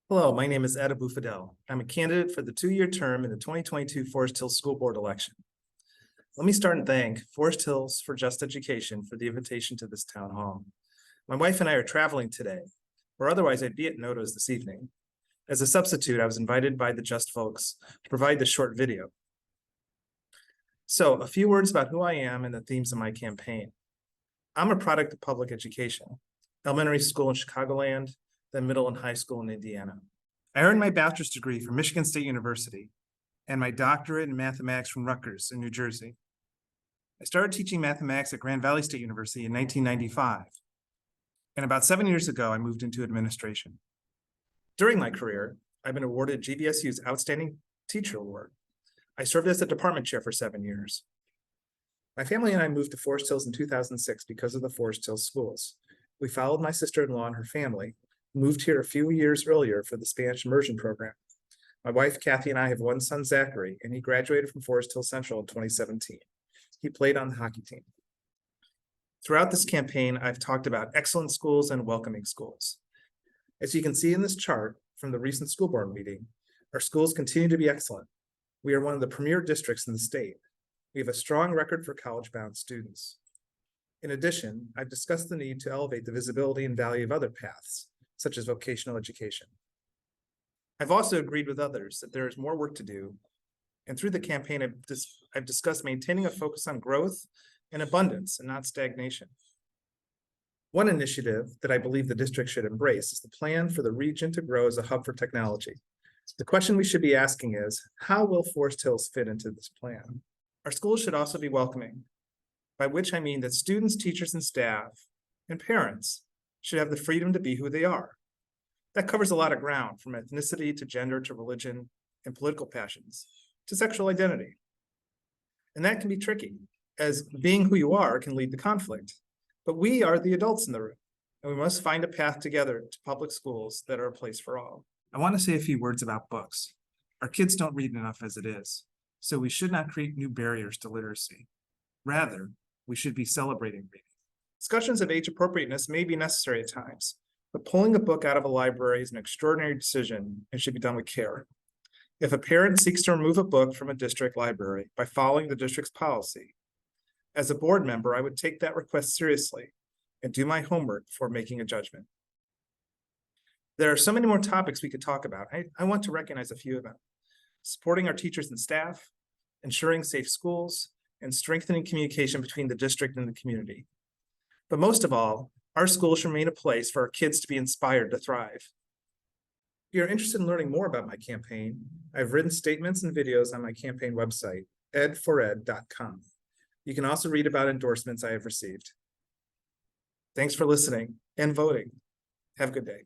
Hello, my name is Aboufadel. I'm a candidate for the two-year term in the 2022 Forest Hills School Board election. Let me start and thank Forest Hills for Just Education for the invitation to this town hall. My wife and I are traveling today, or otherwise I'd be at Noto's this evening. As a substitute, I was invited by the Just folks to provide this short video. So, a few words about who I am and the themes of my campaign. I'm a product of public education, elementary school in Chicagoland, then middle and high school in Indiana. I earned my bachelor's degree from Michigan State University and my doctorate in mathematics from Rutgers in New Jersey. I started teaching mathematics at Grand Valley State University in 1995. And about 7 years ago, I moved into administration. During my career, I've been awarded GVSU's Outstanding Teacher Award. I served as the department chair for 7 years. My family and I moved to Forest Hills in 2006 because of the Forest Hills schools. We followed my sister-in-law and her family, moved here a few years earlier for the Spanish immersion program. My wife, Kathy, and I have one son, Zachary, and he graduated from Forest Hills Central in 2017. He played on the hockey team. Throughout this campaign, I've talked about excellent schools and welcoming schools. As you can see in this chart from the recent school board meeting, our schools continue to be excellent. We are one of the premier districts in the state. We have a strong record for college-bound students. In addition, I've discussed the need to elevate the visibility and value of other paths, such as vocational education. I've also agreed with others that there is more work to do, and through the campaign, I've discussed maintaining a focus on growth and abundance and not stagnation. One initiative that I believe the district should embrace is the plan for the region to grow as a hub for technology. The question we should be asking is, how will Forest Hills fit into this plan? Our schools should also be welcoming, by which I mean that students, teachers, and staff, and parents should have the freedom to be who they are. That covers a lot of ground, from ethnicity to gender to religion and political passions to sexual identity. And that can be tricky, as being who you are can lead to conflict. But we are the adults in the room, and we must find a path together to public schools that are a place for all. I want to say a few words about books. Our kids don't read enough as it is, so we should not create new barriers to literacy. Rather, we should be celebrating reading. Discussions of age appropriateness may be necessary at times, but pulling a book out of a library is an extraordinary decision and should be done with care. If a parent seeks to remove a book from a district library by following the district's policy, as a board member, I would take that request seriously and do my homework before making a judgment. There are so many more topics we could talk about. I want to recognize a few of them. Supporting our teachers and staff, ensuring safe schools, and strengthening communication between the district and the community. But most of all, our schools should remain a place for our kids to be inspired to thrive. If you're interested in learning more about my campaign, I've written statements and videos on my campaign website, ed4ed.com. You can also read about endorsements I have received. Thanks for listening and voting. Have a good day.